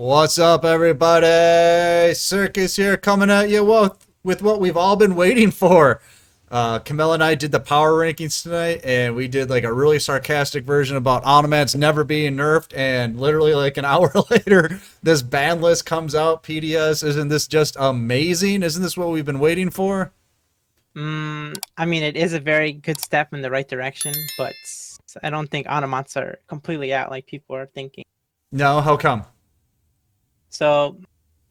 What's up, everybody? Circus here, coming at you with what we've all been waiting for. Camilla and I did the power rankings tonight, and we did like a really sarcastic version about Automats never being nerfed, and literally like an hour later, this ban list comes out. PDS, isn't this just amazing? Isn't this what we've been waiting for? I mean, it is a very good step in the right direction, but I don't think automats are completely out like people are thinking. No, how come? So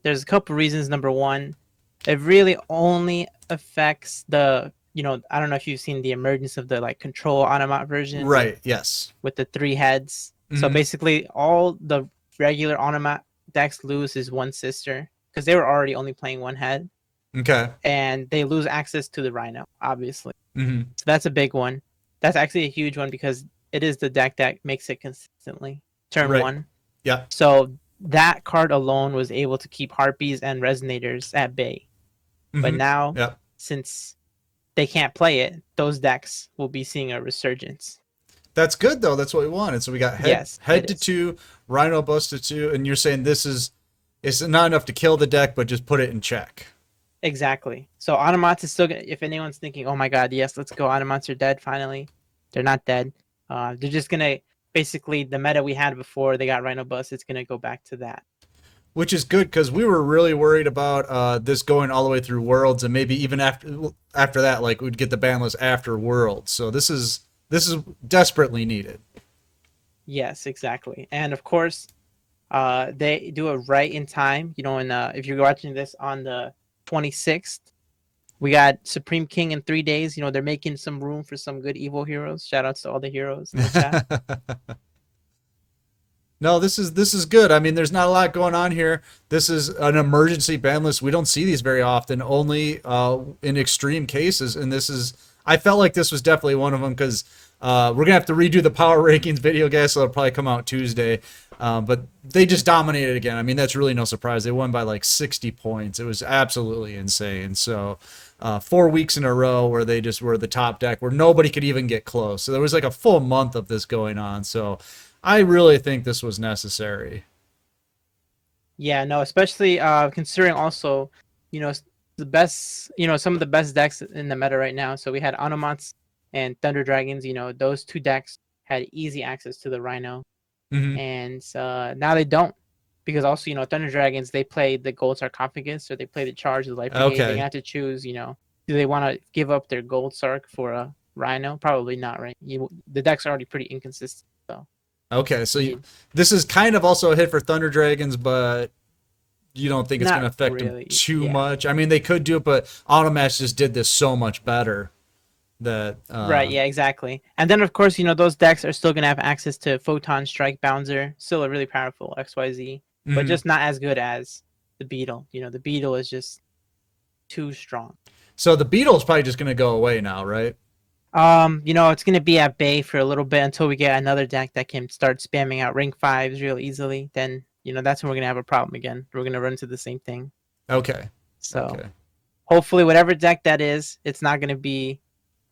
there's a couple reasons. Number one, it really only affects I don't know if you've seen the emergence of the like control automat version Right, yes. with the three heads. So Hmm. basically, all the regular automat decks lose is one sister because they were already only playing one head, Okay. and they lose access to the Rhino, obviously. Hmm. So that's a big one. That's actually a huge one because it is the deck that makes it consistently turn Right. one. Yeah. So that card alone was able to keep Harpies and Resonators at bay. But Hmm. now, Yeah. since they can't play it, those decks will be seeing a resurgence. That's good though. That's what we wanted. So we got head Yes, head it to is. two, Rhino bust to two, and you're saying this is it's not enough to kill the deck, but just put it in check. Exactly. So Automats is still gonna, if anyone's thinking, oh my god, yes, let's go, Automats are dead finally. They're not dead. They're just gonna basically the meta we had before they got Rhino Bust, it's gonna go back to that. Which is good because we were really worried about this going all the way through Worlds, and maybe even after that, like we'd get the ban list after Worlds. So this is desperately needed. Yes, exactly. And of course, they do it right in time. And if you're watching this on the 26th, we got Supreme King in 3 days. They're making some room for some good evil heroes. Shout outs to all the heroes in the chat. No, this is good. I mean, there's not a lot going on here. This is an emergency ban list. We don't see these very often, only in extreme cases. And this is, I felt like this was definitely one of them because we're gonna have to redo the power rankings video, guys. So it'll probably come out Tuesday. But they just dominated again. I mean, that's really no surprise. They won by like 60 points. It was absolutely insane. So 4 weeks in a row where they just were the top deck, where nobody could even get close. So there was like a full month of this going on. So I really think this was necessary. Yeah, no, especially considering also, you know, the best, some of the best decks in the meta right now. So we had Automats and Thunder Dragons. Those two decks had easy access to the Rhino, Hmm. and now they don't, because also Thunder Dragons, they play the Gold Sarcophagus or they play the Charge, the Light Brigade. They're gonna Okay. have to choose. Do they want to give up their Gold Sarc for a Rhino? Probably not, right? The deck's already pretty inconsistent, so Okay. So you need this is kind of also a hit for Thunder Dragons, but you don't think it's going to not affect them really, too yeah. much. I mean, they could do it, but Automatch just did this so much better that. Right, yeah, exactly. And then of course, those decks are still gonna have access to Photon Strike Bouncer, still a really powerful XYZ, but Mhm. just not as good as the Beetle. The Beetle is just too strong. So the Beetle's probably just going to go away now, right? It's gonna be at bay for a little bit until we get another deck that can start spamming out rank fives real easily. Then, that's when we're gonna have a problem again. We're gonna run into the same thing. Okay. So Okay. hopefully whatever deck that is, it's not gonna be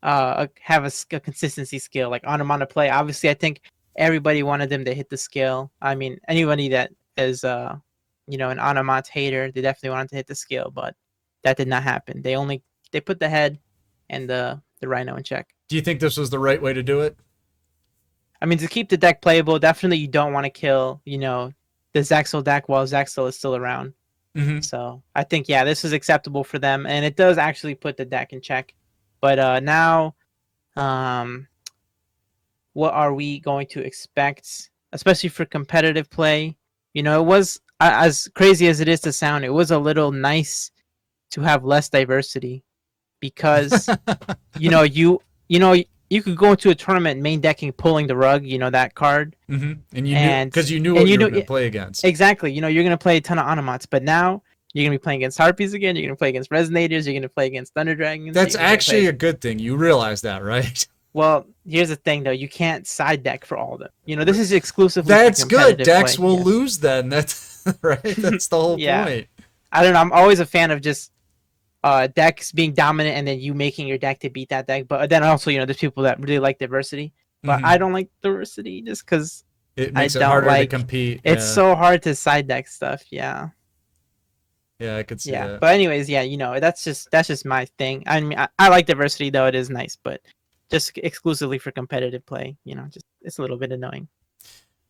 have a consistency skill like on play. Obviously, I think everybody wanted them to hit the skill. I mean, anybody that is an Onamat hater, they definitely wanted to hit the skill, but that did not happen. They put the head and the Rhino in check. Do you think this was the right way to do it? I mean, to keep the deck playable, definitely you don't want to kill the Zaxel deck while Zaxel is still around. Hmm. So I think, yeah, this is acceptable for them, and it does actually put the deck in check. But now, um, what are we going to expect, especially for competitive play? It was, as crazy as it is to sound, it was a little nice to have less diversity, because you could go into a tournament main decking pulling the rug, that card, And you knew and because you knew and what you you were know going to play against. exactly, you're gonna play a ton of Onomats, but now you're gonna be playing against Harpies again. You're gonna play against Resonators. You're gonna play against Thunder Dragons. That's You're gonna actually play. a good thing. You realize that, right? Well, here's the thing though. You can't side deck for all of them. This is exclusively for That's good. competitive Dex play. will Yes. lose then. That's right. That's the whole Yeah. point. I don't know. I'm always a fan of just decks being dominant and then you making your deck to beat that deck. But then also, there's people that really like diversity. But I Hmm. don't like diversity just because. It I makes it don't harder to like. compete. It's Yeah, so hard to side deck stuff. Yeah. yeah, I could see Yeah, that. but anyways, yeah, that's just my thing. I mean, I like diversity though; it is nice, but just exclusively for competitive play, just it's a little bit annoying.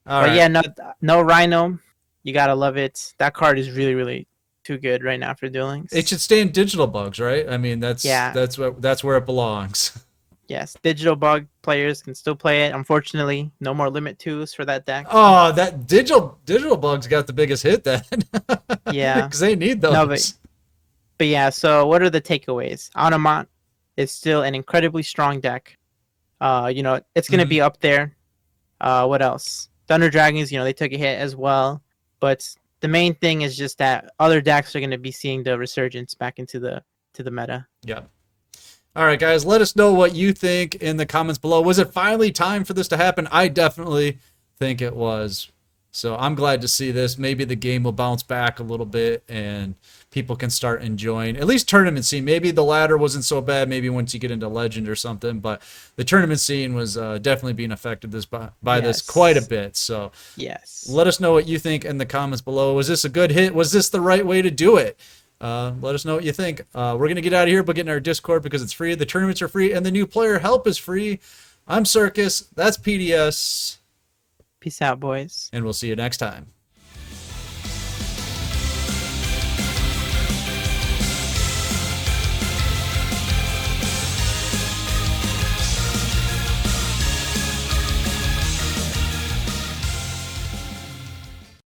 All But right. yeah, no Rhino, you gotta love it. That card is really, really too good right now for Duel It Links. should stay in digital bugs, right? I mean, that's Yeah, that's what that's where it belongs. yes, digital bug players can still play it. Unfortunately, no more limit twos for that deck. Oh, that digital bugs got the biggest hit then, Yeah, because they need no, but those. but yeah. So what are the takeaways? Automont is still an incredibly strong deck. It's gonna Hmm. be up there. What else? Thunder Dragons, they took a hit as well, but the main thing is just that other decks are going to be seeing the resurgence back into the meta. Yeah. All right, guys, let us know what you think in the comments below. Was it finally time for this to happen? I definitely think it was. So I'm glad to see this. Maybe the game will bounce back a little bit and people can start enjoying at least tournament scene. Maybe the ladder wasn't so bad. Maybe once you get into legend or something, but the tournament scene was definitely being affected by this quite a Yes. bit. So Yes. let us know what you think in the comments below. Was this a good hit? Was this the right way to do it? Let us know what you think. We're going to get out of here, but get in our Discord because it's free. The tournaments are free, and the new player help is free. I'm Circus. That's PDS. Peace out, boys. And we'll see you next time.